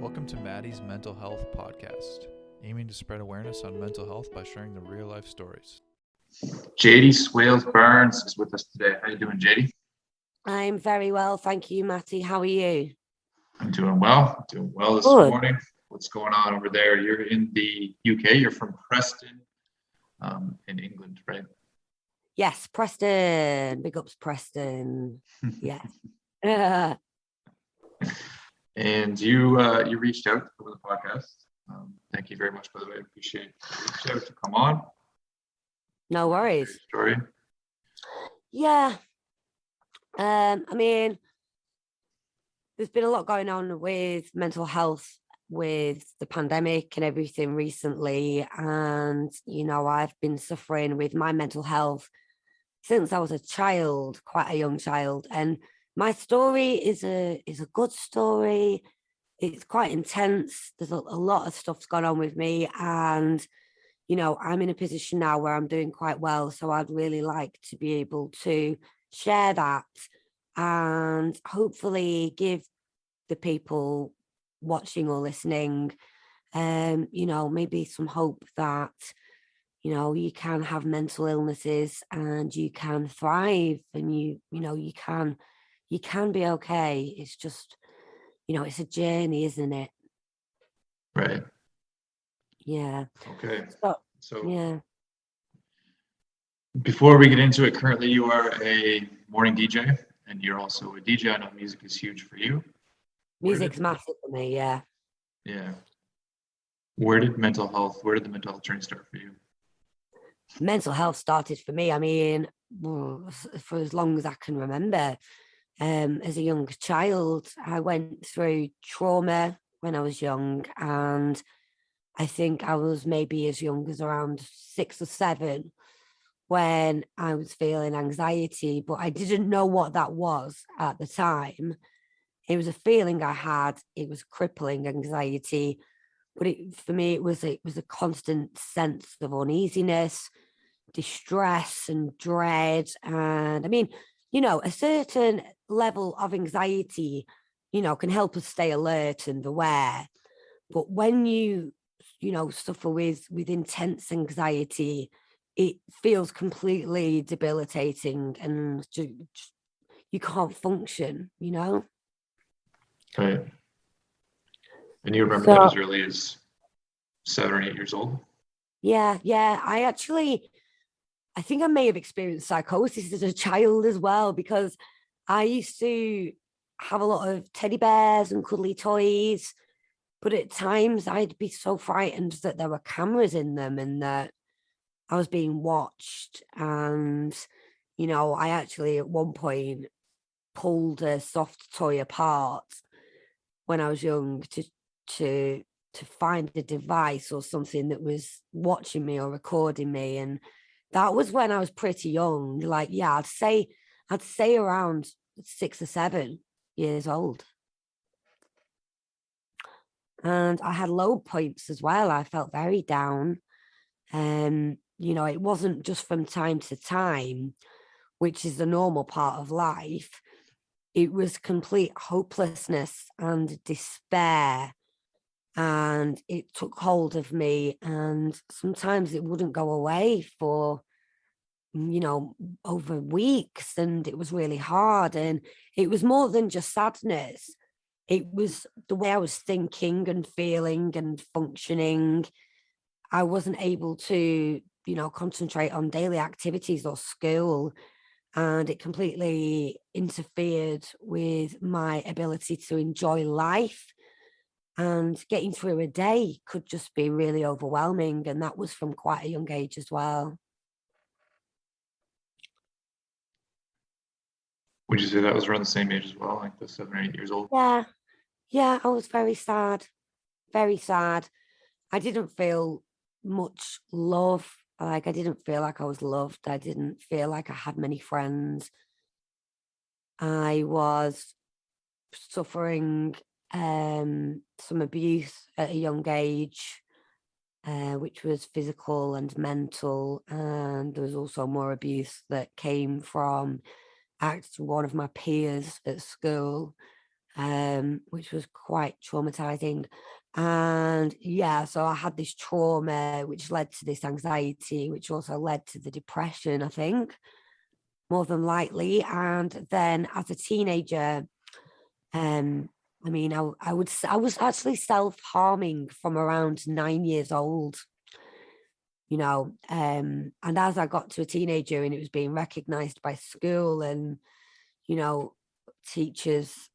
Welcome to Mattys Mental Health Podcast, aiming to spread awareness on mental health by sharing the real-life stories. Jadie Swales-Barnes is with us today. How are you doing, Jadie? I'm very well, thank you, Matty. How are you? I'm doing well. This morning. What's going on over there? You're in the UK. You're from Preston, in England, right? Yes, Preston. Big ups, Preston. Yes. And you reached out for the podcast. Thank you very much, by the way. I appreciate you reached out to come on. No worries. Story. Yeah. I mean, there's been a lot going on with mental health with the pandemic and everything recently. And, I've been suffering with my mental health since I was a child, quite a young child. And my story is a good story. It's quite intense. There's a lot of stuff's gone on with me. And, I'm in a position now where I'm doing quite well. So I'd really like to be able to share that and hopefully give the people watching or listening, maybe some hope that, you can have mental illnesses and you can thrive and you can be okay. It's just, it's a journey, isn't it? Right. Yeah. Okay. So yeah. Before we get into it, currently you are a morning DJ and you're also a DJ. I know music is huge for you. Music's massive for me, yeah. Yeah. Where did the mental health journey start for you? Mental health started for me, I mean, for as long as I can remember. As a young child, I went through trauma when I was young, and I think I was maybe as young as around 6 or 7 when I was feeling anxiety, but I didn't know what that was at the time. It was a feeling I had. It was crippling anxiety, but for me, it was a constant sense of uneasiness, distress, and dread. And I mean, a certain level of anxiety, can help us stay alert and aware. But when you suffer with intense anxiety, it feels completely debilitating, and you can't function. Right. And you remember that as early as 7 or 8 years old? Yeah. I think I may have experienced psychosis as a child as well, because I used to have a lot of teddy bears and cuddly toys, but at times I'd be so frightened that there were cameras in them and that I was being watched. And, I actually at one point pulled a soft toy apart when I was young to find a device or something that was watching me or recording me. And that was when I was pretty young. Like, yeah, I'd say around 6 or 7 years old. And I had low points as well. I felt very down. It wasn't just from time to time, which is the normal part of life. It was complete hopelessness and despair. And it took hold of me. And sometimes it wouldn't go away for, over weeks. And it was really hard. And it was more than just sadness. It was the way I was thinking and feeling and functioning. I wasn't able to, concentrate on daily activities or school. And it completely interfered with my ability to enjoy life. And getting through a day could just be really overwhelming. And that was from quite a young age as well. Would you say that was around the same age as well, like the 7 or 8 years old? Yeah, I was very sad. Very sad. I didn't feel much love. Like, I didn't feel like I was loved. I didn't feel like I had many friends. I was suffering some abuse at a young age, which was physical and mental. And there was also more abuse that came from one of my peers at school. which was quite traumatizing. And yeah, so I had this trauma, which led to this anxiety, which also led to the depression, I think, more than likely. And then as a teenager, I mean, I was actually self-harming from around 9 years old, and as I got to a teenager and it was being recognized by school and, teachers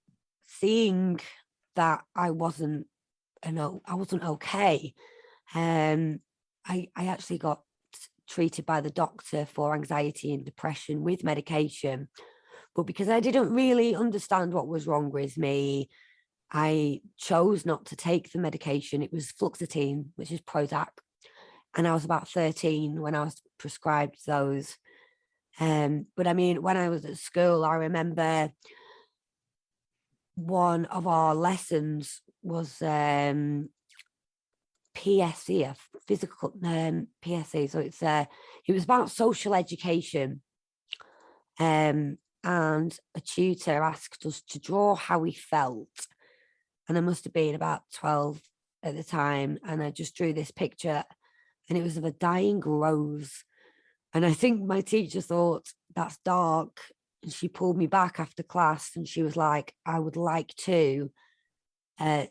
seeing that I wasn't okay. I actually got treated by the doctor for anxiety and depression with medication. But because I didn't really understand what was wrong with me, I chose not to take the medication. It was fluoxetine, which is Prozac. And I was about 13 when I was prescribed those. But I mean, when I was at school, I remember one of our lessons was Ptsd, a physical Ptsd. So it was about social education. And a tutor asked us to draw how we felt. And I must have been about 12 at the time. And I just drew this picture and it was of a dying rose. And I think my teacher thought, that's dark. And she pulled me back after class and she was like, I would like to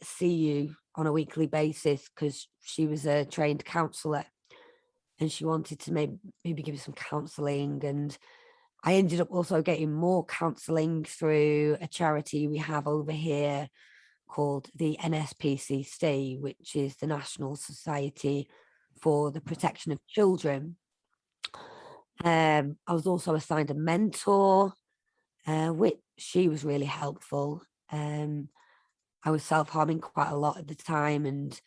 see you on a weekly basis, because she was a trained counsellor and she wanted to maybe give me some counselling. And I ended up also getting more counselling through a charity we have over here called the NSPCC, which is the National Society for the Protection of Children. I was also assigned a mentor, which she was really helpful. I was self-harming quite a lot at the time and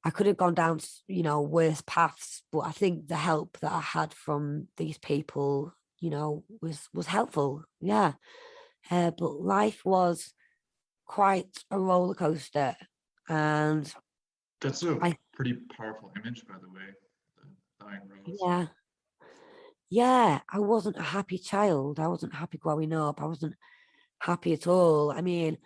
I could have gone down, worse paths, but I think the help that I had from these people, was helpful. Yeah. But life was quite a roller coaster. And that's a pretty powerful image, by the way, the dying rose. Yeah, I wasn't a happy child. I wasn't happy growing up. I wasn't happy at all. I mean,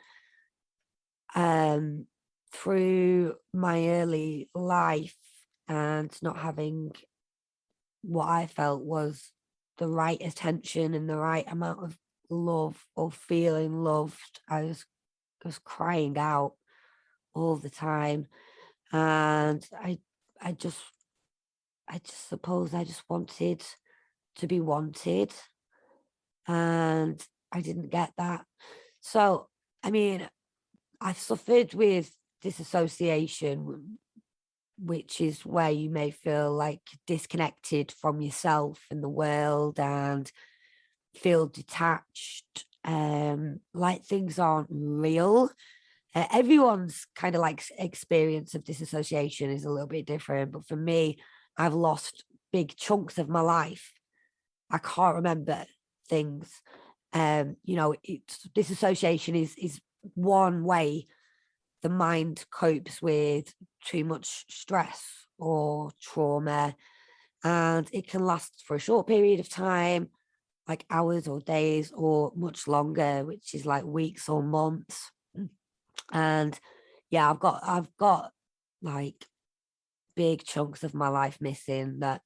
through my early life and not having what I felt was the right attention and the right amount of love or feeling loved, I was crying out all the time. And I just suppose I just wanted to be wanted, and I didn't get that. So, I mean, I've suffered with disassociation, which is where you may feel like disconnected from yourself and the world and feel detached, like things aren't real. Everyone's kind of like experience of disassociation is a little bit different, but for me, I've lost big chunks of my life. I can't remember things. Disassociation is one way the mind copes with too much stress or trauma, and it can last for a short period of time, like hours or days, or much longer, which is like weeks or months. And yeah, I've got like big chunks of my life missing that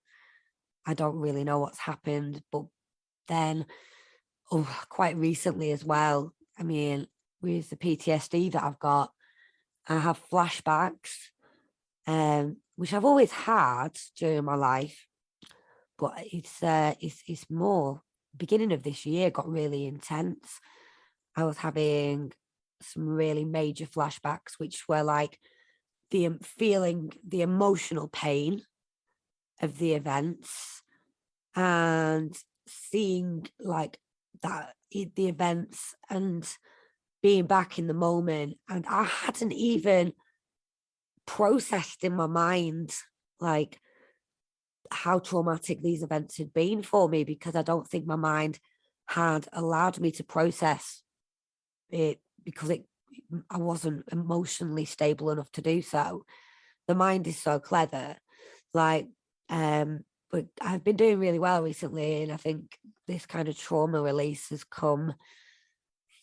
I don't really know what's happened. But then, quite recently as well, I mean, with the PTSD that I've got, I have flashbacks, which I've always had during my life, but it's more beginning of this year got really intense. I was having some really major flashbacks, which were like feeling the emotional pain of the events and seeing like that the events and being back in the moment. And I hadn't even processed in my mind like how traumatic these events had been for me, because I don't think my mind had allowed me to process it, because I wasn't emotionally stable enough to do so. The mind is so clever, like, but I've been doing really well recently, and I think this kind of trauma release has come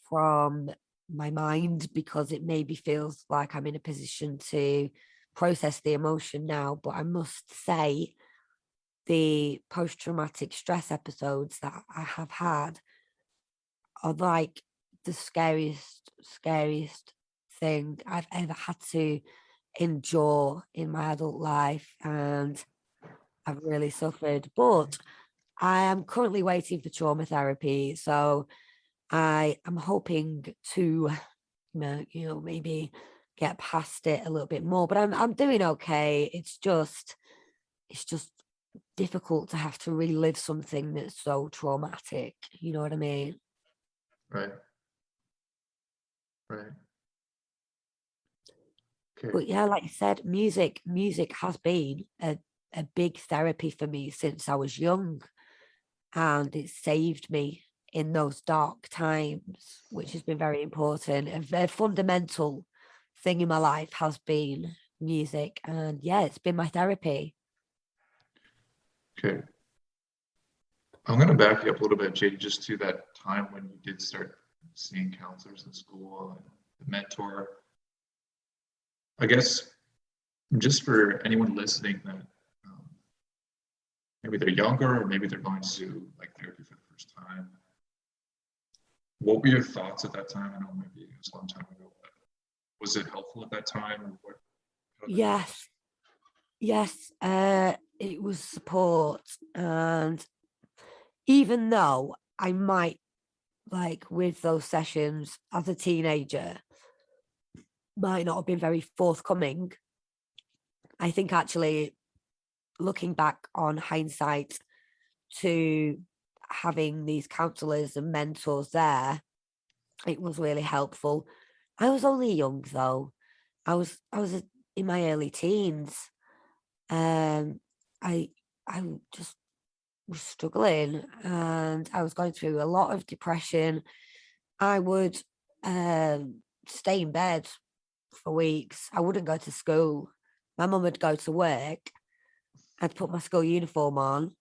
from my mind, because it maybe feels like I'm in a position to process the emotion now. But I must say, the post-traumatic stress episodes that I have had are like the scariest thing I've ever had to endure in my adult life, and I've really suffered. But I am currently waiting for trauma therapy, so I am hoping to, maybe get past it a little bit more. But I'm doing okay. It's just difficult to have to relive something that's so traumatic. You know what I mean? Right. Right. Okay. But yeah, like I said, music has been a big therapy for me since I was young, and it saved me in those dark times, which has been very important. A fundamental thing in my life has been music, and yeah, it's been my therapy. Okay. I'm going to back you up a little bit, Jadie, just to that time when you did start seeing counselors in school and the mentor. I guess just for anyone listening that maybe they're younger or maybe they're going to like therapy for the first time, what were your thoughts at that time? I know maybe it was a long time ago, but was it helpful at that time? Or what? Yes, it was support, and even though I might, like with those sessions as a teenager, might not have been very forthcoming, I think actually looking back on hindsight to having these counselors and mentors there, it was really helpful. I was only young though. I was in my early teens. I I just was struggling, and I was going through a lot of depression. I would stay in bed for weeks. I wouldn't go to school. My mum would go to work. I'd put my school uniform on,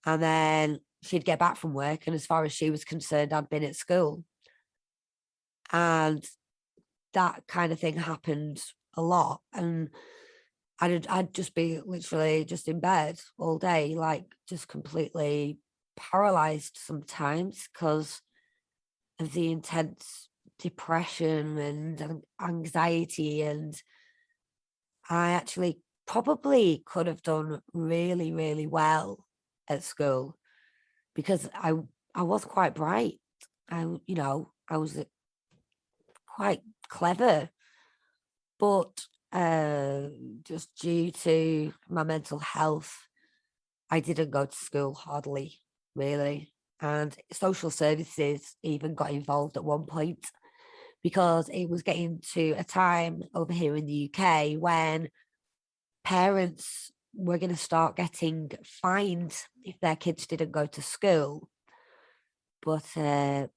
and then she'd get back from work. And as far as she was concerned, I'd been at school. And that kind of thing happened a lot. And I'd just be literally just in bed all day, like just completely paralyzed sometimes because of the intense depression and anxiety. And I actually probably could have done really, really well at school because I was quite bright. I was quite clever, but just due to my mental health, I didn't go to school hardly, really. And social services even got involved at one point because it was getting to a time over here in the UK when parents were going to start getting fined if their kids didn't go to school. But yeah,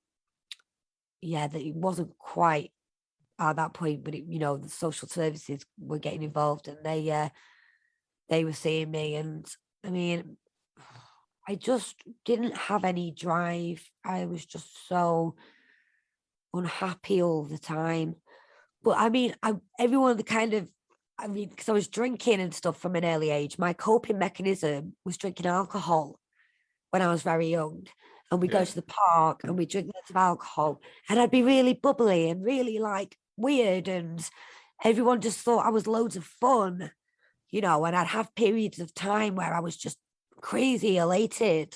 that it wasn't quite at that point, but the social services were getting involved, and they were seeing me, and I mean, I just didn't have any drive. I was just so unhappy all the time. But I mean, because I was drinking and stuff from an early age. My coping mechanism was drinking alcohol when I was very young. And we go to the park and we drink lots of alcohol. And I'd be really bubbly and really like weird. And everyone just thought I was loads of fun, and I'd have periods of time where I was just crazy elated.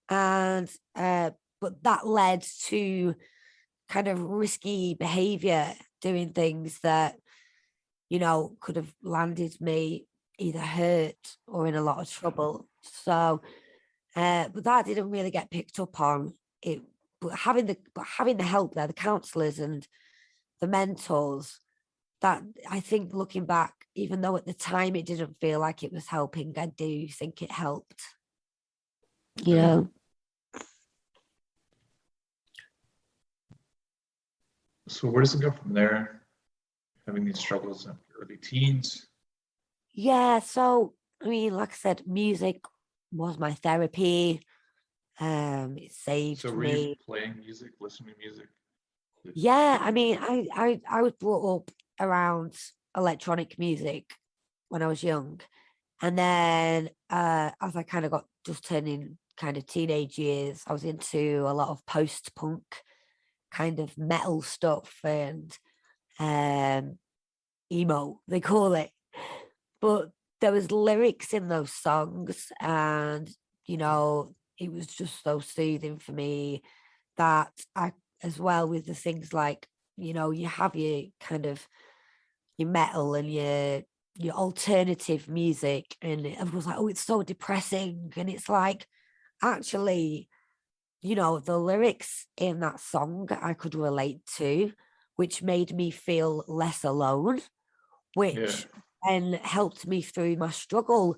And but that led to kind of risky behavior, doing things that could have landed me either hurt or in a lot of trouble. So but that didn't really get picked up on it. But having the help there, the counselors and the mentors, that I think looking back, even though at the time it didn't feel like it was helping, I do think it helped. So where does it go from there? Having these struggles in early teens? Yeah, so I mean, like I said, music was my therapy. It saved So were me. you playing music, listening to music? Yeah, I mean, I was brought up around electronic music when I was young. And then as I kind of got just turning kind of teenage years, I was into a lot of post-punk kind of metal stuff and um emo, they call it. But there was lyrics in those songs, and it was just so soothing for me that I, as well with the things like, you have your kind of your metal and your alternative music, and everyone's like, oh, it's so depressing. And it's like, actually, the lyrics in that song I could relate to, which made me feel less alone, Yeah. which then helped me through my struggle.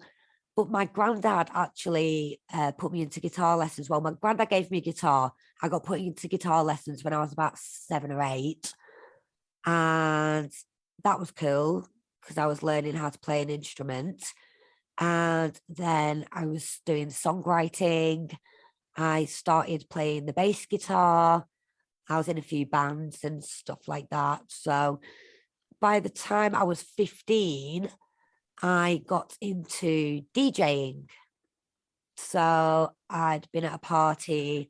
But my granddad actually put me into guitar lessons. Well, my granddad gave me a guitar. I got put into guitar lessons when I was about 7 or 8. And that was cool because I was learning how to play an instrument. And then I was doing songwriting. I started playing the bass guitar. I was in a few bands and stuff like that. So by the time I was 15, I got into DJing. So I'd been at a party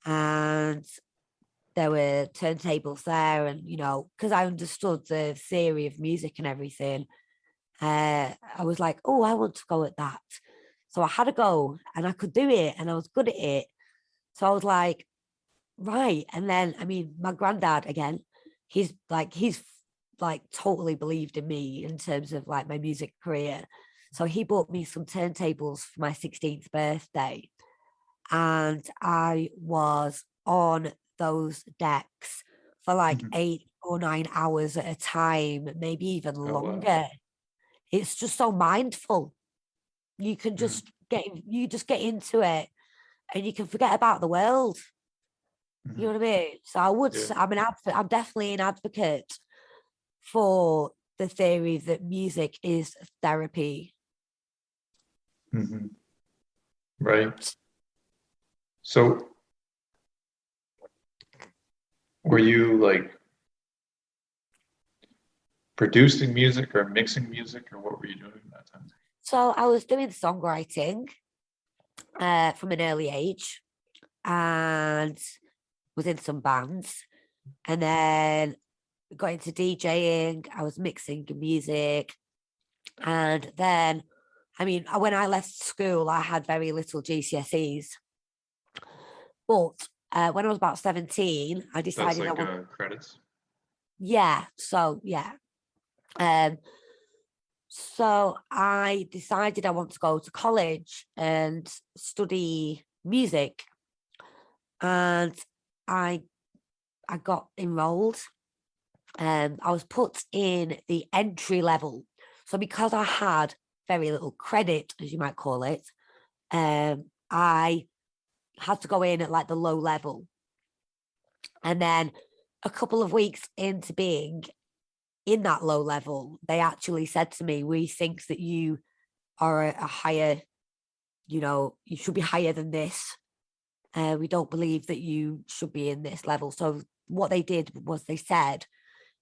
and there were turntables there. And, because I understood the theory of music and everything, I was like, oh, I want to go at that. So I had a go and I could do it and I was good at it. So I was like, right. And then, I mean, my granddad, again, he's totally believed in me in terms of like my music career. So he bought me some turntables for my 16th birthday. And I was on those decks for like Mhm. 8 or 9 hours at a time, maybe even Oh, wow. longer. It's just so mindful. You can Mm. just get into it and you can forget about the world. You know Mhm. what I mean? So I would, Yeah. I'm definitely an advocate for the theory that music is therapy. Mhm. Right. So were you like producing music or mixing music, or what were you doing at that time? So I was doing songwriting from an early age and was in some bands. And then got into DJing. I was mixing music. And then, I mean, when I left school, I had very little GCSEs. But when I was about 17, I That's decided I like want, credits. yeah. So, yeah. Um, so I decided I want to go to college and study music. And I I got enrolled. I was put in the entry level. So because I had very little credit, as you might call it, I had to go in at like the low level. And then a couple of weeks into being in that low level, they actually said to me, we think that you are a higher, you should be higher than this. We don't believe that you should be in this level. So what they did was they said,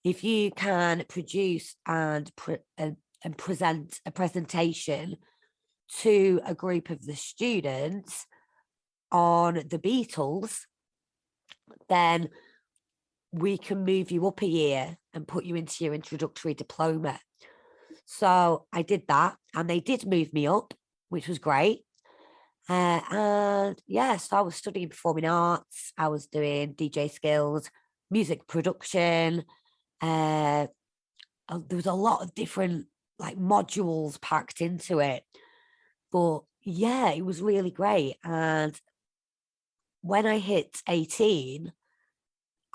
if you can produce and present a presentation to a group of the students on the Beatles, then we can move you up a year and put you into your introductory diploma. So I did that, and they did move me up, which was great. And yeah, so I was studying performing arts. I was doing DJ skills, music production. Uh, there was a lot of different like modules packed into it. But yeah, it was really great. And when I hit 18,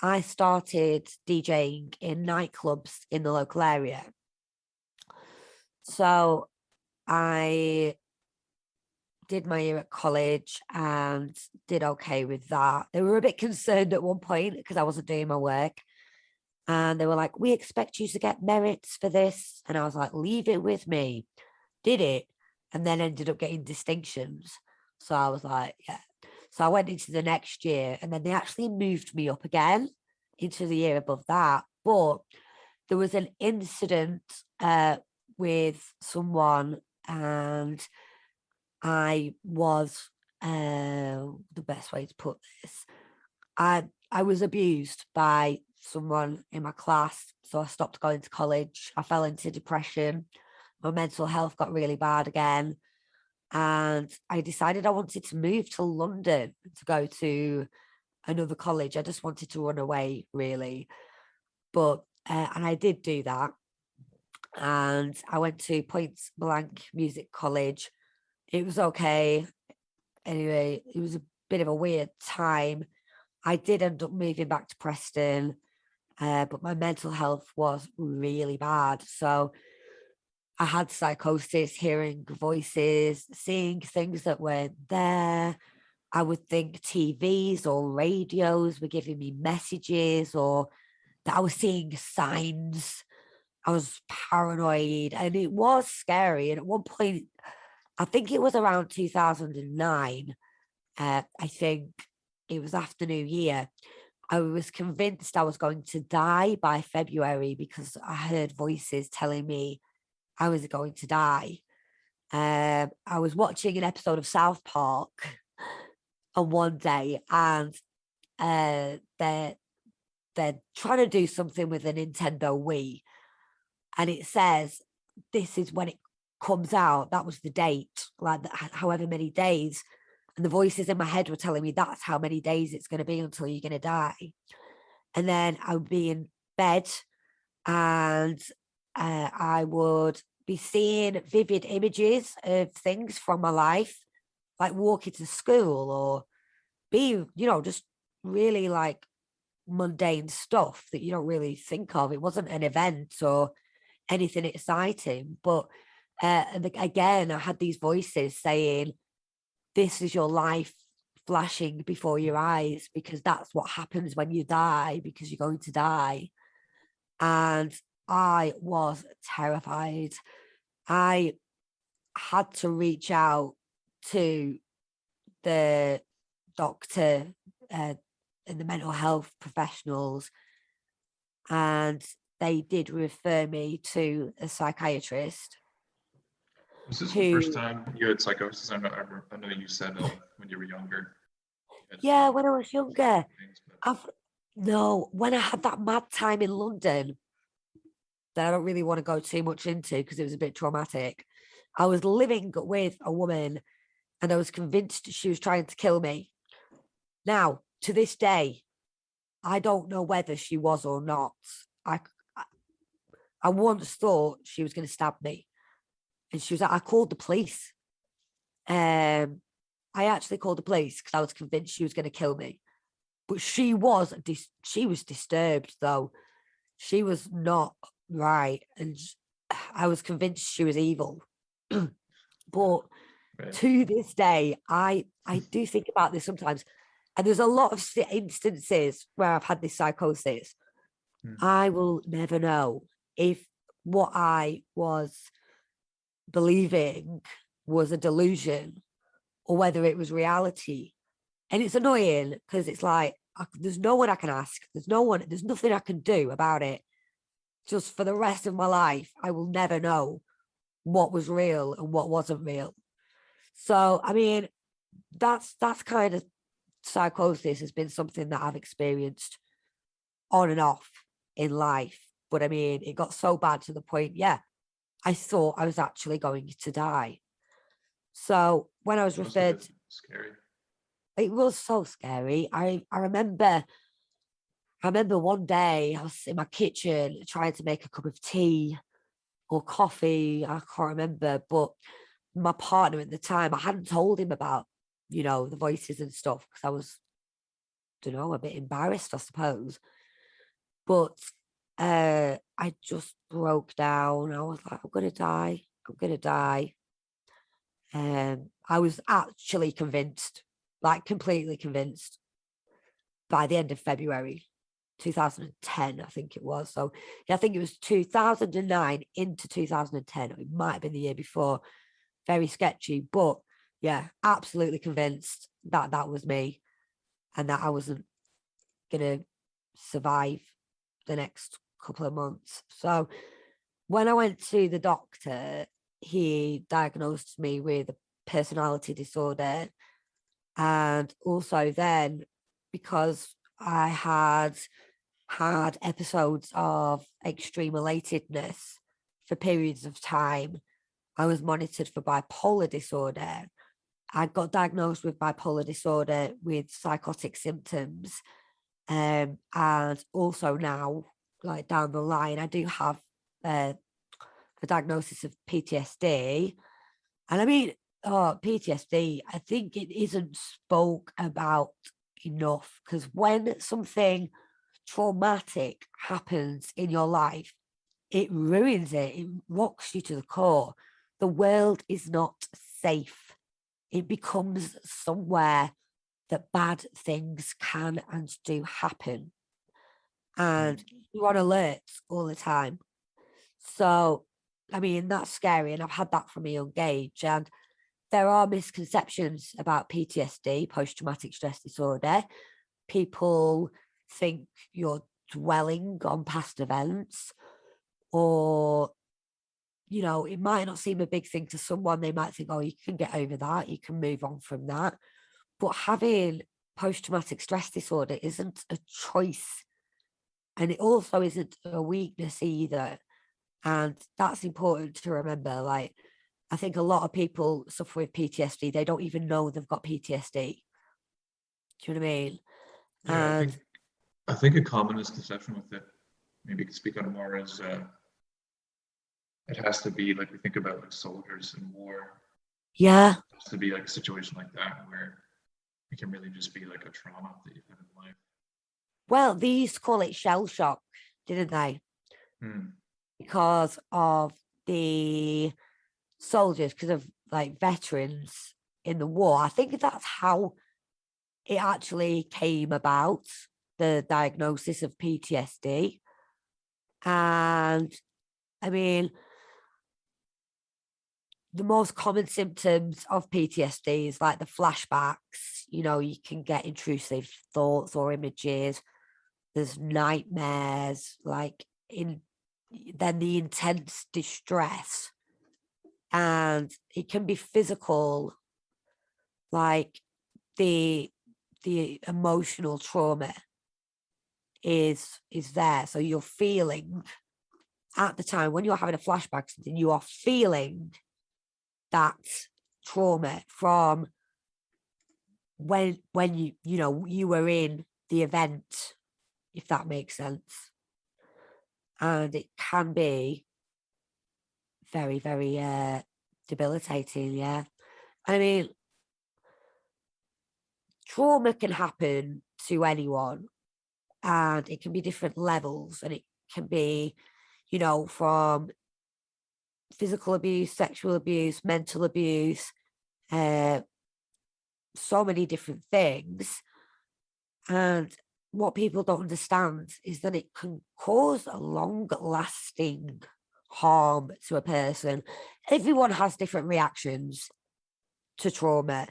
I started DJing in nightclubs in the local area. So I did my year at college and did okay with that. They were a bit concerned at one point because I wasn't doing my work. And they were like, we expect you to get merits for this. And I was like, leave it with me. Did it. And then ended up getting distinctions. So I was like, yeah. So I went into the next year and then they actually moved me up again. into the year above that. But there was an incident with someone, and I was the best way to put this. I was abused by someone in my class, so I stopped going to college. I fell into depression. My mental health got really bad again, and I decided I wanted to move to London to go to another college. I just wanted to run away, really. But and I did do that, and I went to Point Blank Music College. It was okay. Anyway, it was a bit of a weird time. I did end up moving back to Preston, but my mental health was really bad. So I had psychosis, hearing voices, seeing things that weren't there. I would think TVs or radios were giving me messages, or that I was seeing signs. I was paranoid, and it was scary. And at one point, I think it was around 2009, I think it was after New Year, I was convinced I was going to die by February because I heard voices telling me I was going to die. I was watching an episode of South Park on one day, and they're trying to do something with a Nintendo Wii, and it says this is when it comes out. That was the date, like however many days. And the voices in my head were telling me that's how many days it's going to be until you're going to die. And then I would be in bed, and I would be seeing vivid images of things from my life, like walking to school or be, just really like mundane stuff that you don't really think of. It wasn't an event or anything exciting. But again, I had these voices saying, this is your life flashing before your eyes, because that's what happens when you die, because you're going to die. And I was terrified. I had to reach out to the doctor and the mental health professionals, and they did refer me to a psychiatrist. Was this the first time you had psychosis? I know you said when you were younger. Yeah, when I was younger. No, when I had that mad time in London that I don't really want to go too much into because it was a bit traumatic. I was living with a woman, and I was convinced she was trying to kill me. Now, to this day, I don't know whether she was or not. I once thought she was going to stab me. And she was like, I called the police. I actually called the police because I was convinced she was going to kill me. But she was disturbed, though. She was not right. And I was convinced she was evil. But to this day, I do think about this sometimes. And there's a lot of instances where I've had this psychosis. I will never know if what I was believing was a delusion or whether it was reality. And it's annoying because it's like, there's no one I can ask. There's nothing I can do about it. Just for the rest of my life, I will never know what was real and what wasn't real. So, I mean, that's kind of psychosis has been something that I've experienced on and off in life. But I mean, it got so bad to the point, I thought I was actually going to die. So when I was referred, scary. It was so scary. I remember one day I was in my kitchen trying to make a cup of tea or coffee. I can't remember, but my partner at the time, I hadn't told him about, the voices and stuff because I was, a bit embarrassed, I suppose. But I just broke down. I was like, I'm going to die. I'm going to die. I was actually convinced, like completely convinced by the end of February 2010, I think it was. So I think it was 2009 into 2010. It might have been the year before. Very sketchy, but yeah, absolutely convinced that that was me and that I wasn't going to survive the next couple of months. So when I went to the doctor, he diagnosed me with a personality disorder. And also then, because I had episodes of extreme relatedness for periods of time, I was monitored for bipolar disorder. I got diagnosed with bipolar disorder with psychotic symptoms. And also now, like down the line, I do have a diagnosis of PTSD. And I mean, PTSD, I think it isn't spoke about enough, because when something traumatic happens in your life, it ruins it. It rocks you to the core. The world is not safe. It becomes somewhere that bad things can and do happen. And you're on alert all the time. So, I mean, that's scary. And I've had that from a young age. And there are misconceptions about PTSD, post-traumatic stress disorder. People think you're dwelling on past events, or, you know, it might not seem a big thing to someone. They might think, oh, you can get over that, you can move on from that. But having post-traumatic stress disorder isn't a choice, and it also isn't a weakness either. And that's important to remember. Like, I think a lot of people suffer with PTSD. They don't even know they've got PTSD. Do you know what I mean? Yeah, And I think a common misconception with it, maybe you could speak on it more, is it has to be like, we think about like soldiers in war. yeah, It has to be like a situation like that where it can really just be like a trauma that you've had in life. well, they used to call it shell shock, didn't they? Because of the soldiers, because of like veterans in the war. I think that's how it actually came about, the diagnosis of PTSD. And I mean, the most common symptoms of PTSD is like the flashbacks. You know, you can get intrusive thoughts or images. There's nightmares, then the intense distress. And it can be physical, like the emotional trauma is there. So you're feeling at the time when you're having a flashback, something, you are feeling that trauma from when you were in the event, if that makes sense. And it can be very, very debilitating. Yeah. I mean, trauma can happen to anyone, and it can be different levels, and it can be, you know, from physical abuse, sexual abuse, mental abuse, so many different things. And what people don't understand is that it can cause a long-lasting harm to a person. Everyone has different reactions to trauma.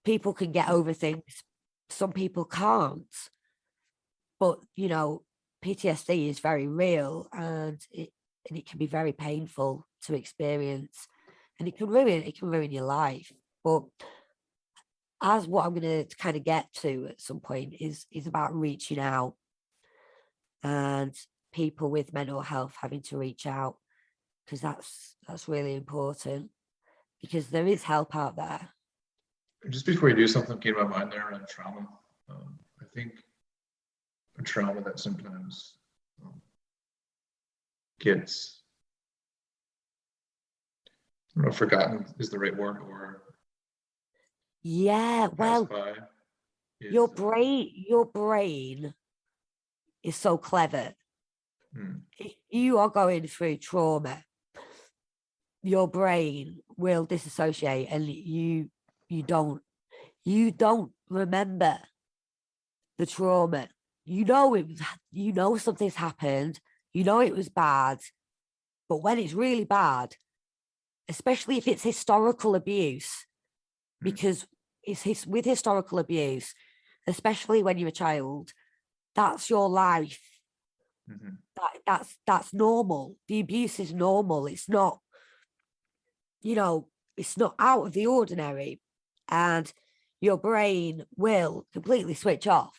People can get over things, some people can't. But, you know, PTSD is very real, and it can be very painful to experience, and it can ruin your life. But as what I'm going to kind of get to at some point is about reaching out, and people with mental health having to reach out, because that's really important, because there is help out there. Just before you do, something came to my mind there around trauma. I think a trauma that sometimes gets, I don't know, forgotten is the right word, or Yeah, well, by, your brain is so clever. If you are going through trauma, your brain will disassociate, and you don't remember the trauma. You know something's happened, you know it was bad, but when it's really bad, especially if it's historical abuse, because with historical abuse, especially when you're a child, that's your life. Mhm. That's normal. The abuse is normal. It's not, it's not out of the ordinary. And your brain will completely switch off.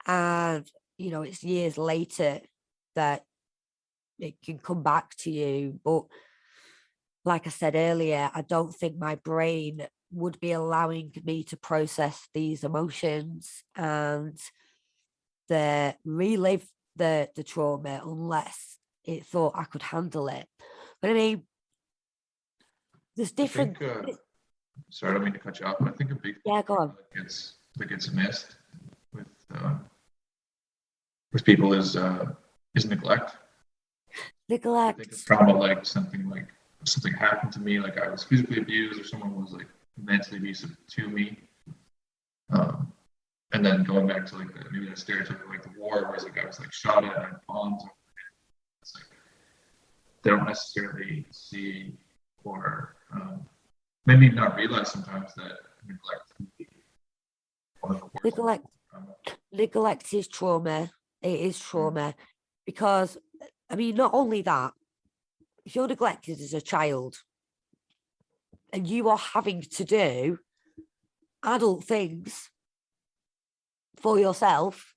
And, it's years later that it can come back to you. But like I said earlier, I don't think my brain would be allowing me to process these emotions and relive the trauma unless it thought I could handle it. But I mean, there's I different. think, sorry, I don't mean to cut you off, but I think a big thing Yeah, go on. that gets missed with people is neglect. I Neglect. think of trauma like something happened to me, like I was physically abused or someone was like mentally abusive to me. And then going back to like maybe that stereotype of like the war, where it's like I was like shot at and bombs. It's like they don't necessarily see or maybe not realize sometimes that neglect can be one of the worst. Neglect is trauma. It is trauma because, I mean, not only that, if you're neglected as a child and you are having to do adult things for yourself,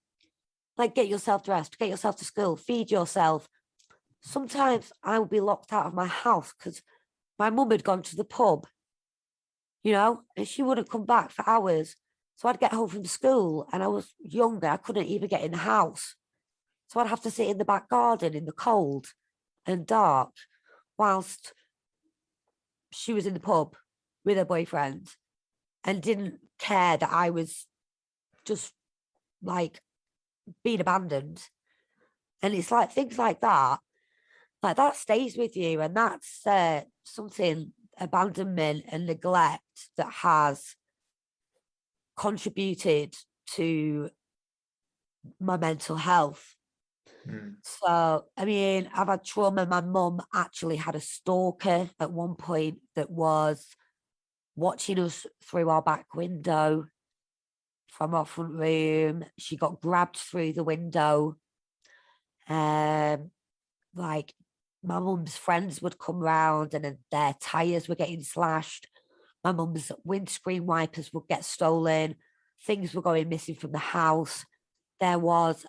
like get yourself dressed, get yourself to school, feed yourself. Sometimes I would be locked out of my house because my mum had gone to the pub, and she wouldn't come back for hours. So I'd get home from school and I was younger. I couldn't even get in the house. So I'd have to sit in the back garden in the cold and dark whilst she was in the pub with her boyfriend and didn't care that I was just like being abandoned. And it's like things like that stays with you. And that's something, abandonment and neglect, that has contributed to my mental health. So, I mean, I've had trauma. My mum actually had a stalker at one point that was watching us through our back window from our front room. She got grabbed through the window. Like my mum's friends would come round and their tires were getting slashed. My mum's windscreen wipers would get stolen. Things were going missing from the house. There was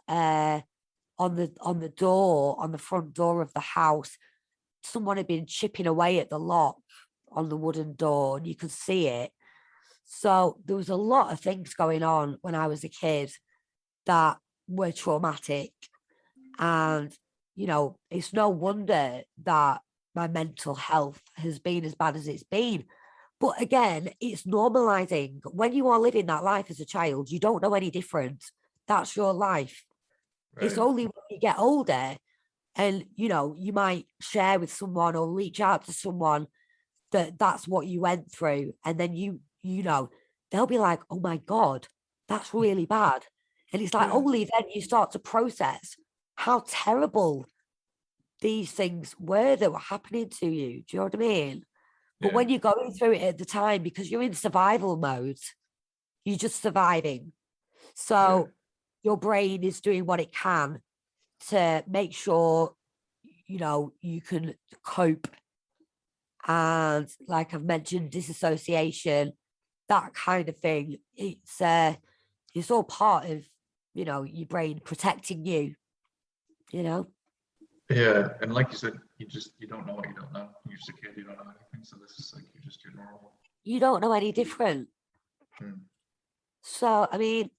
on the front door of the house, someone had been chipping away at the lock on the wooden door, and you could see it. So there was a lot of things going on when I was a kid that were traumatic. And, it's no wonder that my mental health has been as bad as it's been. But again, it's normalizing. When you are living that life as a child, you don't know any different. That's your life. Right. It's only when you get older and, you might share with someone or reach out to someone that's what you went through. And then they'll be like, oh my God, that's really bad. And it's like, only then you start to process how terrible these things were that were happening to you. Do you know what I mean? But when you're going through it at the time, because you're in survival mode, you're just surviving. So your brain is doing what it can to make sure, you can cope. And like I've mentioned, disassociation, that kind of thing, it's all part of, your brain protecting you, Yeah, and like you said, you don't know what you don't know. You're just a kid, you don't know anything, so this is like you're just your normal. You don't know any different. So, I mean,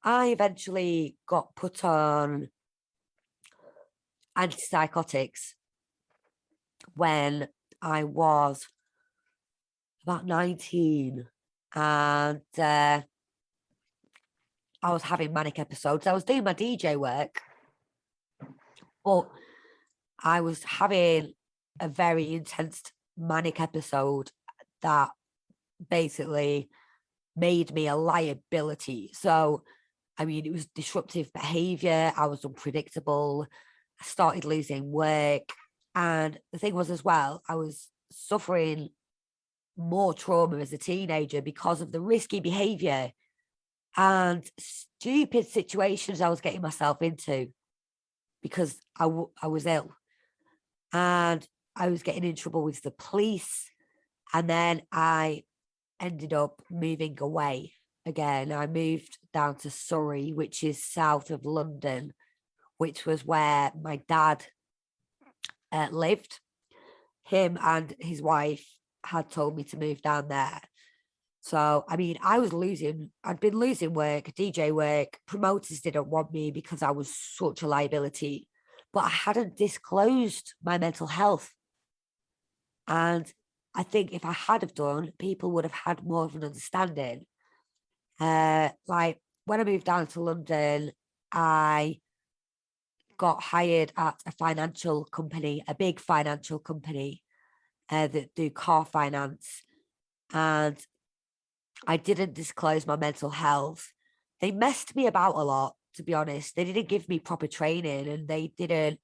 I eventually got put on antipsychotics when I was about 19, and I was having manic episodes. I was doing my DJ work, but I was having a very intense manic episode that basically made me a liability. So, I mean, it was disruptive behavior. I was unpredictable. I started losing work. And the thing was as well, I was suffering more trauma as a teenager because of the risky behavior and stupid situations I was getting myself into because I was ill, and I was getting in trouble with the police. And then I ended up moving away again. I moved down to Surrey, which is south of London, which was where my dad lived. Him and his wife had told me to move down there. So, I mean, I'd been losing work, DJ work. Promoters didn't want me because I was such a liability, but I hadn't disclosed my mental health. And I think if I had have done, people would have had more of an understanding. Like when I moved down to London, I got hired at a financial company, a big financial company that do car finance. And I didn't disclose my mental health. They messed me about a lot, to be honest. They didn't give me proper training, and they didn't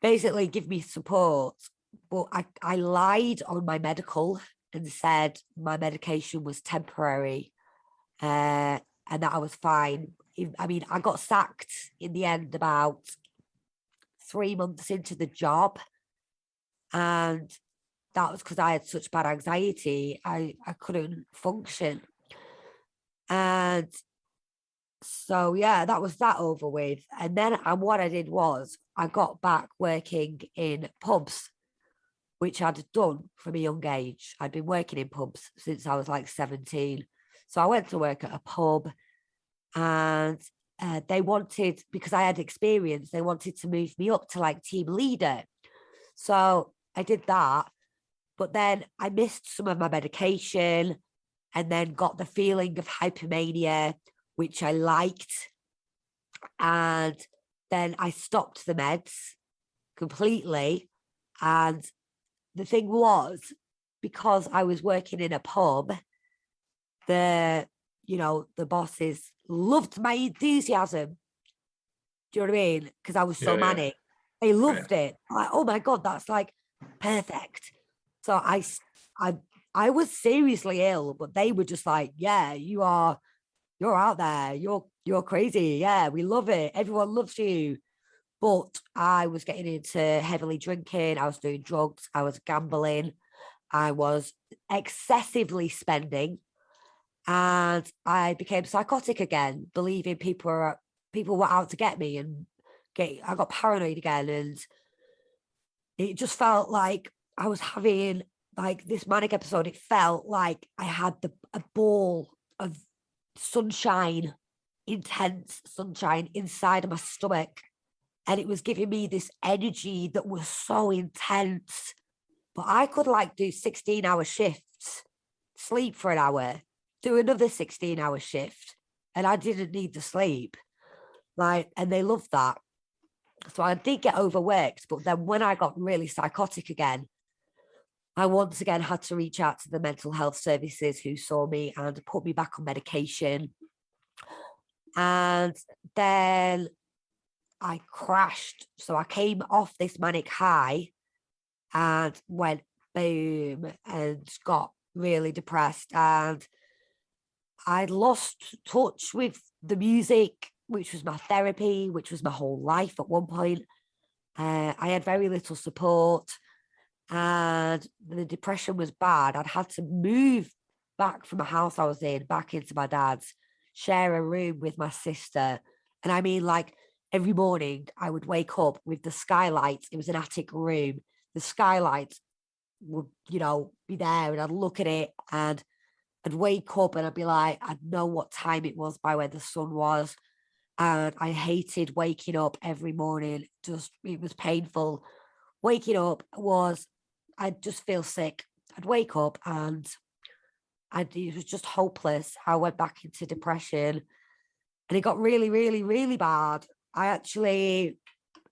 basically give me support. But I lied on my medical and said my medication was temporary, and that I was fine. I mean, I got sacked in the end about 3 months into the job. And that was because I had such bad anxiety. I couldn't function. And so, yeah, that was that over with. And then what I did was I got back working in pubs, which I'd done from a young age. I'd been working in pubs since I was like 17. So I went to work at a pub, and they wanted, because I had experience, they wanted to move me up to like team leader. So I did that. But then I missed some of my medication and then got the feeling of hypomania, which I liked. And then I stopped the meds completely. And the thing was, because I was working in a pub, the bosses loved my enthusiasm. Do you know what I mean? Because I was so manic. They loved it. Like, oh my God, that's like perfect. So I was seriously ill, but they were just like, yeah, you're out there. You're crazy. Yeah, we love it. Everyone loves you. But I was getting into heavily drinking. I was doing drugs. I was gambling. I was excessively spending. And I became psychotic again, believing people were out to get me, and I got paranoid again. And it just felt like I was having like this manic episode. It felt like I had a ball of sunshine, intense sunshine inside of my stomach. And it was giving me this energy that was so intense. But I could like do 16-hour shifts, sleep for an hour, do another 16-hour shift, and I didn't need the sleep. Like, and they loved that. So I did get overworked. But then when I got really psychotic again, I once again had to reach out to the mental health services, who saw me and put me back on medication. And then I crashed. So I came off this manic high and went boom and got really depressed. And I'd lost touch with the music, which was my therapy, which was my whole life at one point. I had very little support, and the depression was bad. I'd had to move back from a house I was in back into my dad's, share a room with my sister. And I mean, like, every morning I would wake up with the skylight. It was an attic room. The skylight would, be there, and I'd look at it, and I'd wake up and I'd be like, I'd know what time it was by where the sun was. And I hated waking up every morning. It was painful. Waking up I'd just feel sick. I'd wake up and it was just hopeless. I went back into depression, and it got really, really, really bad. I actually,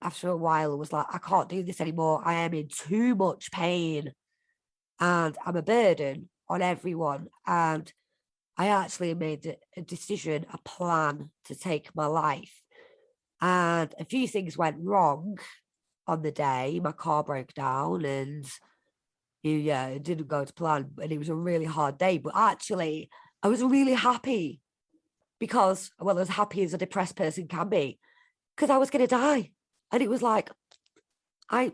after a while, was like, I can't do this anymore. I am in too much pain, and I'm a burden on everyone. And I actually made a decision, a plan to take my life. And a few things went wrong on the day. My car broke down, and it didn't go to plan. And it was a really hard day. But actually, I was really happy because, well, as happy as a depressed person can be, because I was going to die. And it was like, I'm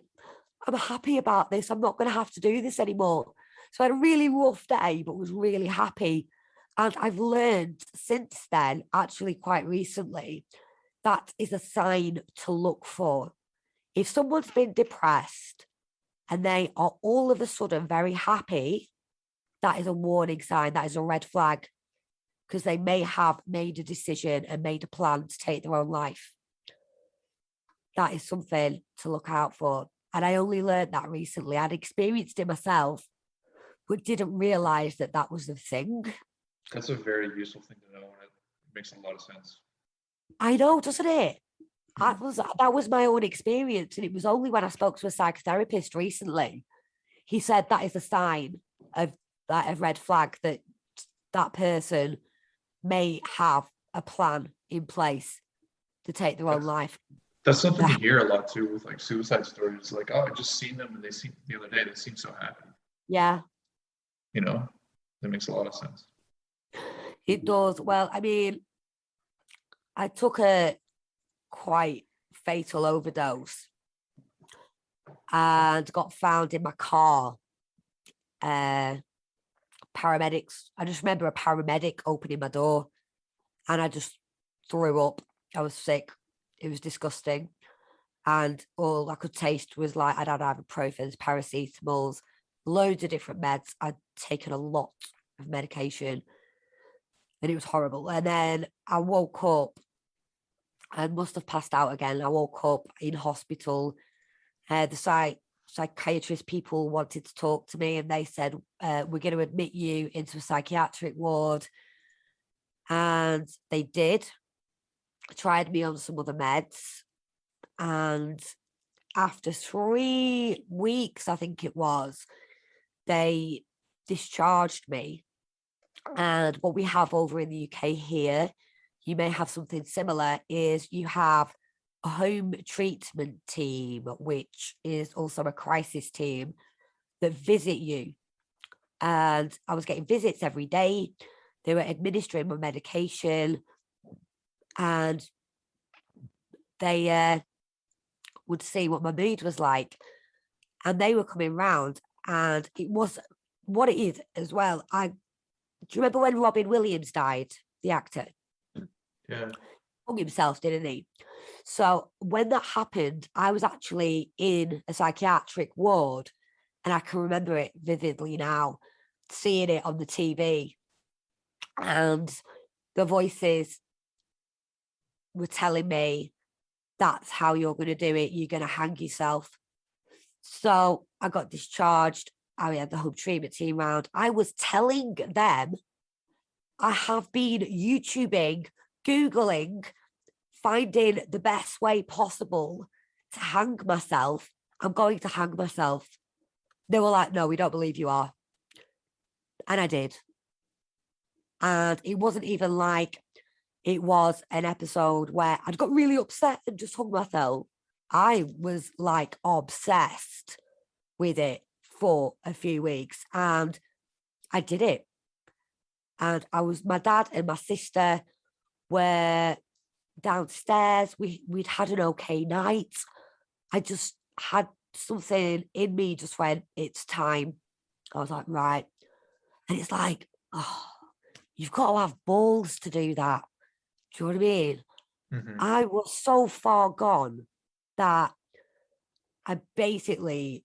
happy about this. I'm not going to have to do this anymore. So I had a really rough day, but was really happy. And I've learned since then, actually quite recently, that is a sign to look for. If someone's been depressed and they are all of a sudden very happy, that is a warning sign. That is a red flag, because they may have made a decision and made a plan to take their own life. That is something to look out for. And I only learned that recently. I'd experienced it myself, but didn't realize that that was the thing. That's a very useful thing to know, and it makes a lot of sense. I know, doesn't it? That was my own experience. And it was only when I spoke to a psychotherapist recently, he said that is a sign of that a red flag, that that person may have a plan in place to take their own life. That's something you hear a lot too with like suicide stories. Like, oh, I just seen them and they seem the other day, they seem so happy. Yeah. You know, that makes a lot of sense. It does. Well, I mean, I took a quite fatal overdose and got found in my car. Paramedics, I just remember a paramedic opening my door and I just threw up. I was sick. It was disgusting. And all I could taste was like, I'd had ibuprofens, paracetamols, loads of different meds. I'd taken a lot of medication and it was horrible. And then I woke up and must have passed out again. I woke up in hospital. The psychiatrist people wanted to talk to me and they said, we're going to admit you into a psychiatric ward. And they did. Tried me on some other meds. And after 3 weeks, I think it was, they discharged me. And what we have over in the UK here, you may have something similar, is you have a home treatment team, which is also a crisis team that visit you. And I was getting visits every day. They were administering my medication and they would see what my mood was like. And they were coming round and it was what it is as well. Do you remember when Robin Williams died, the actor? Yeah. Hung himself, didn't he? So when that happened, I was actually in a psychiatric ward and I can remember it vividly now, seeing it on the TV. And the voices were telling me, that's how you're going to do it. You're going to hang yourself. So I got discharged. I had the home treatment team round. I was telling them, I have been YouTubing, Googling, finding the best way possible to hang myself. I'm going to hang myself. They were like, no, we don't believe you are. And I did. And it wasn't even like it was an episode where I'd got really upset and just hung myself. I was like obsessed with it for a few weeks and I did it. And my dad and my sister were downstairs. We'd had an okay night. I just had something in me just went, it's time. I was like, right. And it's like, oh, you've got to have balls to do that. Do you know what I mean? Mm-hmm. I was so far gone that I basically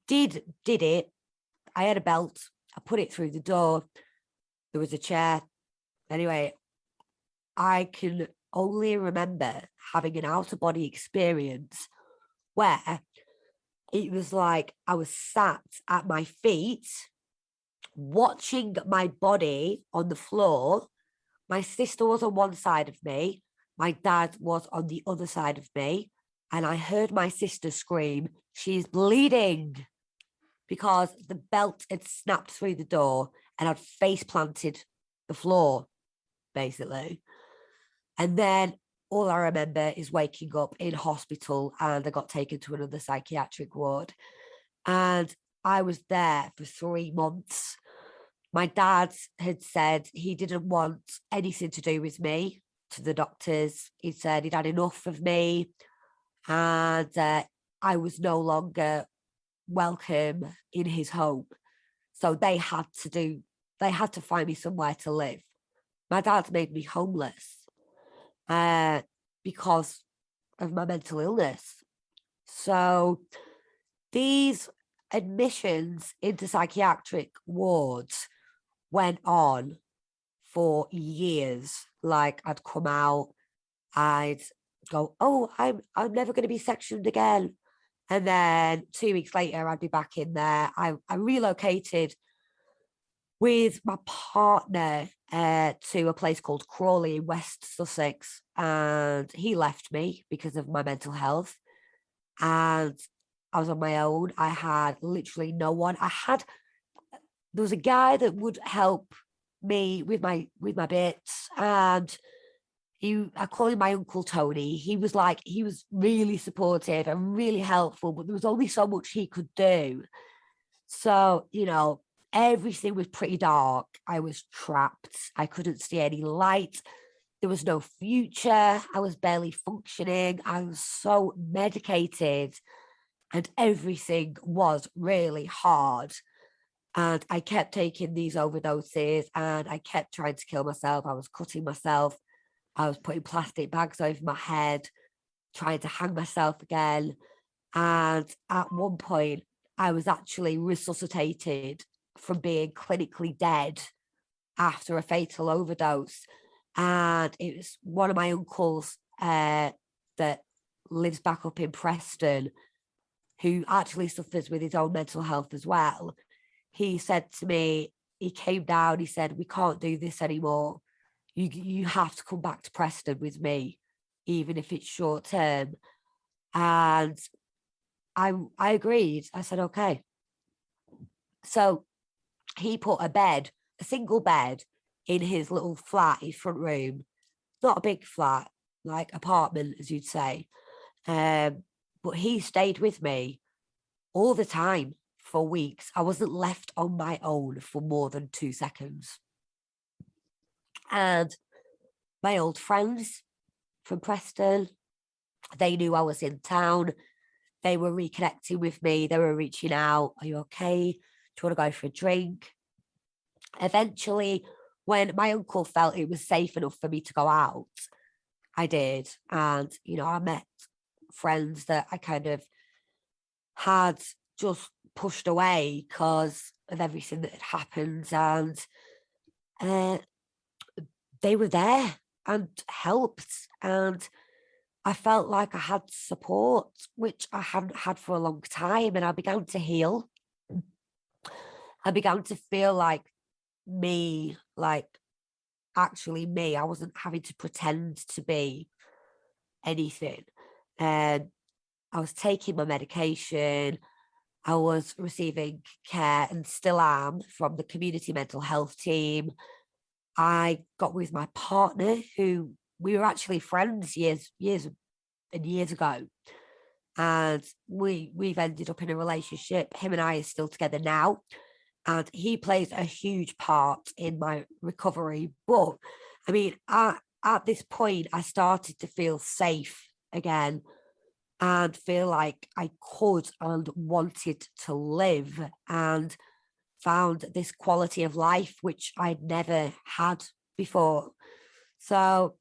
did it. I had a belt. I put it through the door. There was a chair. Anyway, I can only remember having an out-of-body experience where it was like I was sat at my feet, watching my body on the floor. My sister was on one side of me. My dad was on the other side of me. And I heard my sister scream, she's bleeding, because the belt had snapped through the door and I'd face planted the floor, basically. And then all I remember is waking up in hospital and I got taken to another psychiatric ward. And I was there for 3 months. My dad had said he didn't want anything to do with me to the doctors. He said he'd had enough of me, and I was no longer welcome in his home. So they had to find me somewhere to live. My dad made me homeless because of my mental illness. So these admissions into psychiatric wards went on for years. Like, I'd come out, I'd go, oh, I'm never going to be sectioned again. And then 2 weeks later, I'd be back in there. I relocated with my partner to a place called Crawley in West Sussex. And he left me because of my mental health. And I was on my own. I had literally no one. There was a guy that would help me with my bits, and I call him my Uncle Tony. He was really supportive and really helpful, but there was only so much he could do. So, everything was pretty dark. I was trapped. I couldn't see any light. There was no future. I was barely functioning. I was so medicated, and everything was really hard. And I kept taking these overdoses, and I kept trying to kill myself. I was cutting myself. I was putting plastic bags over my head, trying to hang myself again. And at one point, I was actually resuscitated from being clinically dead after a fatal overdose. And it was one of my uncles that lives back up in Preston, who actually suffers with his own mental health as well. He said to me, he came down, he said, we can't do this anymore. You have to come back to Preston with me, even if it's short term. And I agreed. I said, okay. So he put a single bed in his little flat, his front room. Not a big flat, like apartment, as you'd say. But he stayed with me all the time for weeks. I wasn't left on my own for more than 2 seconds. And my old friends from Preston, they knew I was in town. They were reconnecting with me. They were reaching out. Are you okay? Do you want to go for a drink? Eventually, when my uncle felt it was safe enough for me to go out, I did. And, I met friends that I kind of had just pushed away because of everything that had happened. And they were there and helped. And I felt like I had support, which I hadn't had for a long time. And I began to heal. I began to feel like me, like actually me. I wasn't having to pretend to be anything. And I was taking my medication. I was receiving care, and still am, from the community mental health team. I got with my partner, who we were actually friends years and years ago. And we've ended up in a relationship. Him and I are still together now. And he plays a huge part in my recovery. But I mean, at this point, I started to feel safe again and feel like I could and wanted to live, and found this quality of life, which I'd never had before. So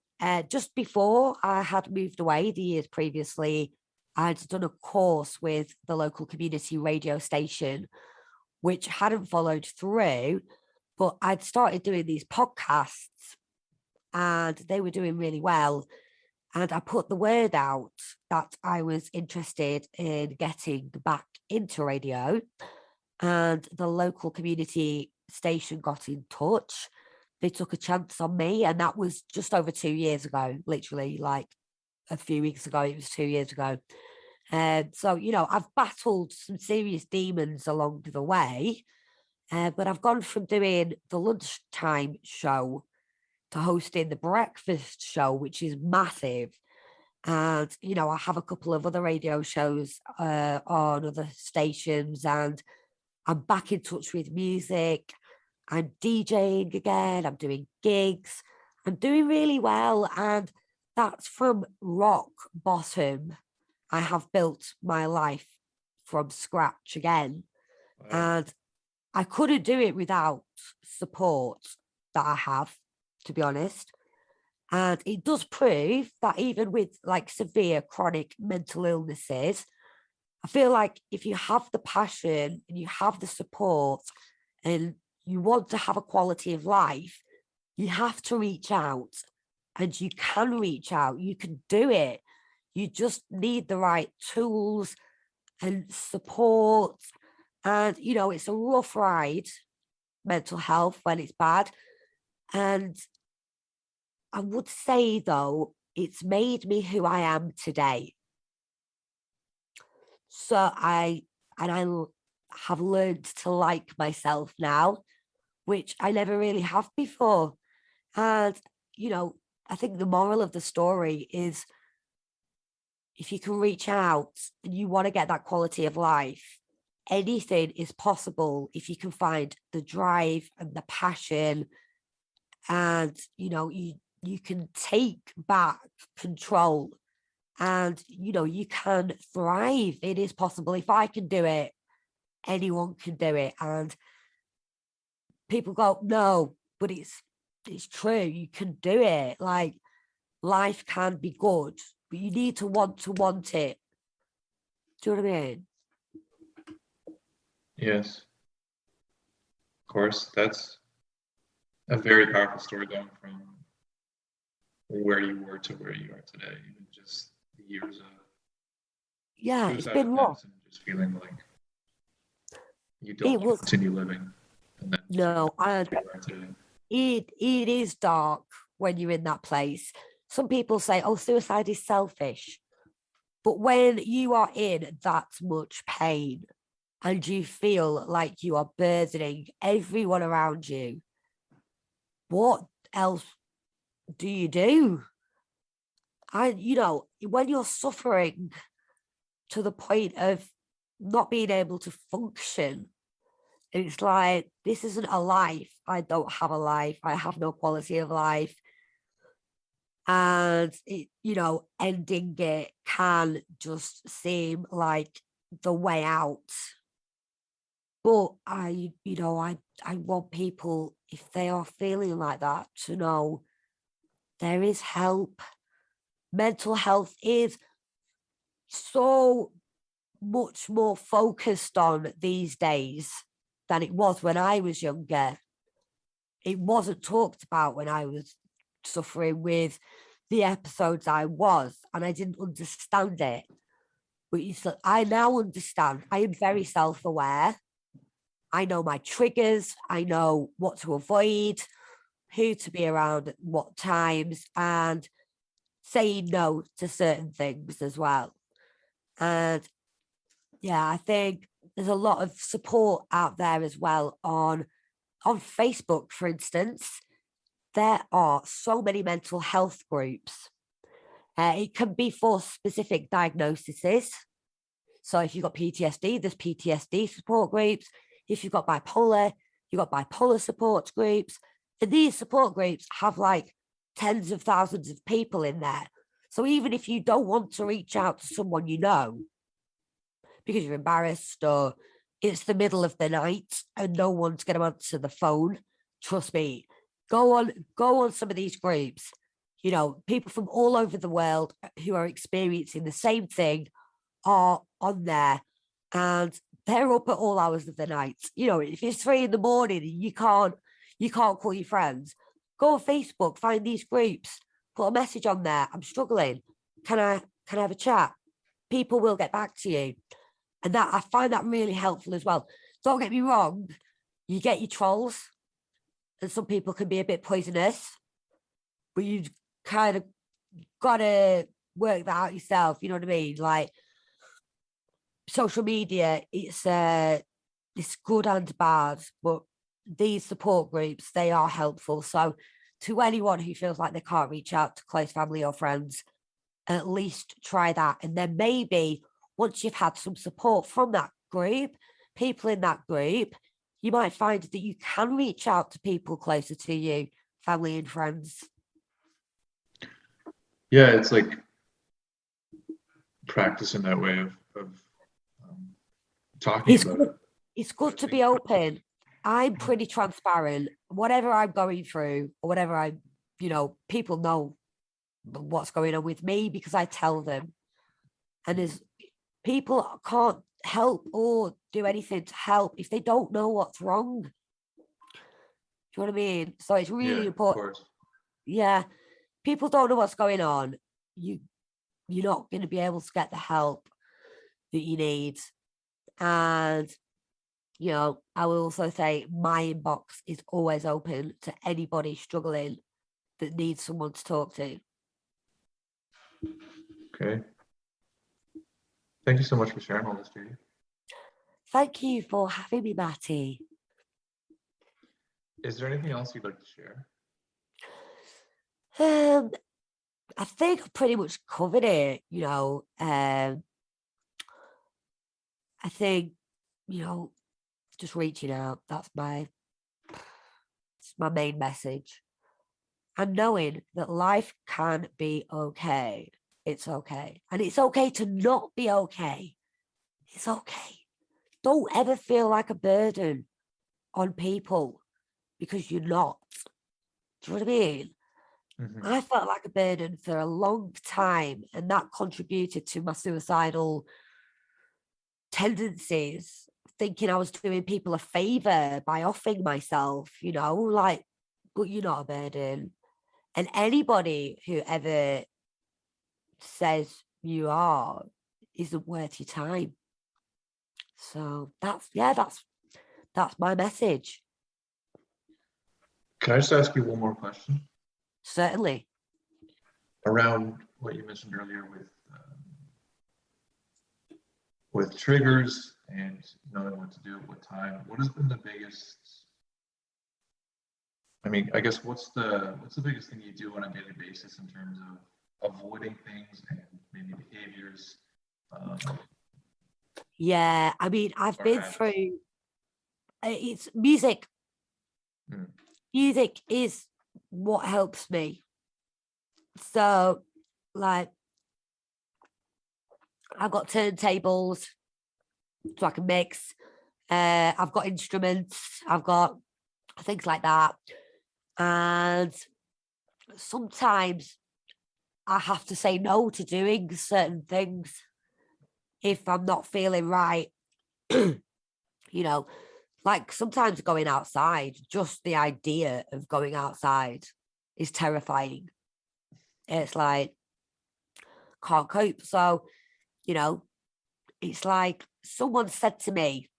just before I had moved away, the years previously, I'd done a course with the local community radio station, which hadn't followed through, but I'd started doing these podcasts and they were doing really well. And I put the word out that I was interested in getting back into radio, and the local community station got in touch. They took a chance on me, and that was just over 2 years ago, literally, like a few weeks ago. It was 2 years ago. So, I've battled some serious demons along the way, but I've gone from doing the lunchtime show to hosting the breakfast show, which is massive. And, I have a couple of other radio shows on other stations, and I'm back in touch with music. I'm DJing again, I'm doing gigs, I'm doing really well. And that's from rock bottom. I have built my life from scratch again. Wow. And I couldn't do it without support that I have, to be honest. And it does prove that even with like severe chronic mental illnesses, I feel like if you have the passion and you have the support and you want to have a quality of life, you have to reach out, and you can reach out. You can do it. You just need the right tools and support. And, you know, it's a rough ride, mental health, when it's bad. And I would say, though, it's made me who I am today. So have learned to like myself now, which I never really have before. And, you know, I think the moral of the story is if you can reach out and you want to get that quality of life, anything is possible if you can find the drive and the passion, and you know, you can take back control, and you know, you can thrive. It is possible. If I can do it, anyone can do it. And people go, no, but it's true, you can do it. Like, life can be good, but you need to want it. Do you know what I mean? Yes, of course. That's a very powerful story, going from where you were to where you are today. Even just the years of Yeah, it's suicide been rough. attempts and just feeling like you don't It want to was continue living, and then no, and where you are today. it is dark when you're in that place. Some people say, oh, suicide is selfish. But when you are in that much pain and you feel like you are burdening everyone around you, what else do you do? You know, when you're suffering to the point of not being able to function, it's like, this isn't a life. I don't have a life. I have no quality of life. And it, you know, ending it can just seem like the way out. But you know, I want people, if they are feeling like that, to know there is help. Mental health is so much more focused on these days than it was when I was younger. It wasn't talked about when I was suffering with the episodes I was, and I didn't understand it. But I now understand. I am very self-aware. I know my triggers. I know what to avoid, who to be around at what times, and saying no to certain things as well. And yeah, I think there's a lot of support out there as well on Facebook, for instance. There are so many mental health groups. It can be for specific diagnoses. So if you've got PTSD, there's PTSD support groups. If you've got bipolar, you've got bipolar support groups. And these support groups have like tens of thousands of people in there. So even if you don't want to reach out to someone you know, because you're embarrassed or it's the middle of the night and no one's going to answer the phone, trust me, go on some of these groups. You know, people from all over the world who are experiencing the same thing are on there, and they're up at all hours of the night. You know, if it's 3 a.m. and you can't call your friends, go on Facebook, find these groups, put a message on there. I'm struggling. Can I have a chat? People will get back to you. And that, I find that really helpful as well. Don't get me wrong, you get your trolls, and some people can be a bit poisonous, but you kind of got to work that out yourself. You know what I mean? Like, social media, it's good and bad, but these support groups, they are helpful. So to anyone who feels like they can't reach out to close family or friends, at least try that. And then maybe once you've had some support from that group, people in that group, you might find that you can reach out to people closer to you, family and friends. Yeah, it's like practicing that way of talking It's about good, it. it's good to be open. I'm pretty transparent. Whatever I'm going through or whatever people know what's going on with me because I tell them. And there's people can't help or do anything to help if they don't know what's wrong. Do you know what I mean? So it's really Yeah, important. of course. Yeah. People don't know what's going on. You're not going to be able to get the help that you need. And I will also say my inbox is always open to anybody struggling that needs someone to talk to. Okay. Thank you so much for sharing all this, Jadie. Thank you for having me, Matty. Is there anything else you'd like to share? I think I pretty much covered it, I think, just reaching out, it's my main message. And knowing that life can be okay. It's okay. And it's okay to not be okay. It's okay. Don't ever feel like a burden on people because you're not. Do you know what I mean? Mm-hmm. I felt like a burden for a long time, and that contributed to my suicidal tendencies, thinking I was doing people a favor by offing myself, but you're not a burden. And anybody who ever says you are isn't worth your time. So that's my message. Can I just ask you one more question? Certainly. Around what you mentioned earlier with triggers and knowing what to do at what time, what has been the biggest, I guess what's the biggest thing you do on a daily basis in terms of avoiding things and maybe behaviors? Yeah, I've been through, it's music. Music is what helps me. So, like, I've got turntables so I can mix. I've got instruments. I've got things like that. And sometimes I have to say no to doing certain things if I'm not feeling right. Like sometimes going outside, just the idea of going outside is terrifying. It's like, can't cope. So, it's like someone said to me,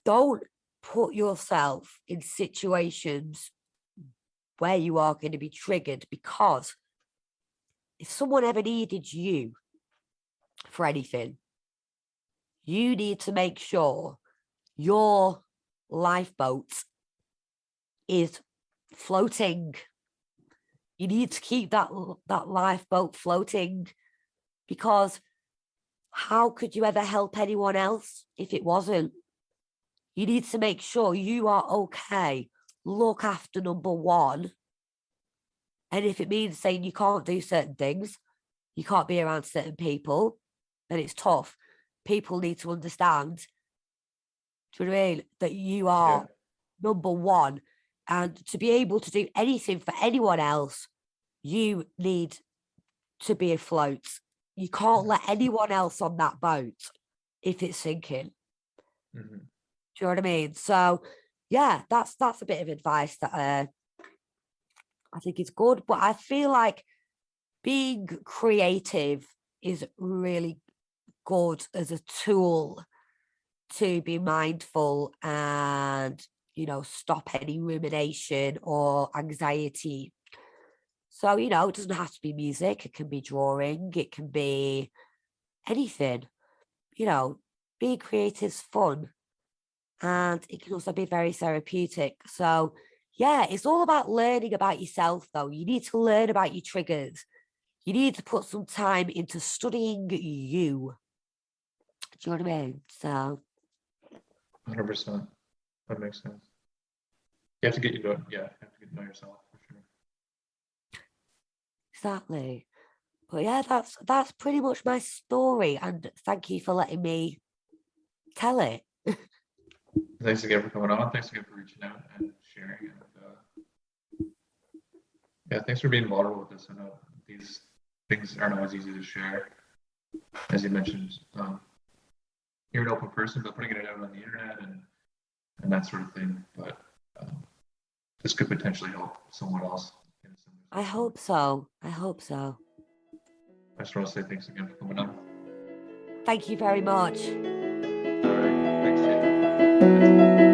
don't put yourself in situations where you are going to be triggered, because if someone ever needed you for anything, you need to make sure your lifeboat is floating. You need to keep that lifeboat floating, because how could you ever help anyone else if it wasn't? You need to make sure you are okay. Look after number one. And if it means saying you can't do certain things, you can't be around certain people, then it's tough. People need to understand, do you know what I mean, that you are number one. And to be able to do anything for anyone else, you need to be afloat. You can't let anyone else on that boat if it's sinking. Mm-hmm. Do you know what I mean? So, yeah, that's a bit of advice that I think is good. But I feel like being creative is really good as a tool to be mindful and, stop any rumination or anxiety. So, it doesn't have to be music. It can be drawing. It can be anything. Being creative is fun. And it can also be very therapeutic. So, yeah, it's all about learning about yourself, though. You need to learn about your triggers. You need to put some time into studying you Do you know what I mean? So 100%. That makes sense. You have to get to know yourself for sure. exactly. But yeah, that's pretty much my story. And thank you for letting me tell it. Thanks again for coming on. Thanks again for reaching out and sharing. And yeah, thanks for being vulnerable with this. I know these things aren't always easy to share. As you mentioned, you're an open person, but putting it out on the internet and that sort of thing. But this could potentially help someone else. I hope so. I hope so. I just want to say thanks again for coming on. Thank you very much. All right. Thanks, Jadie.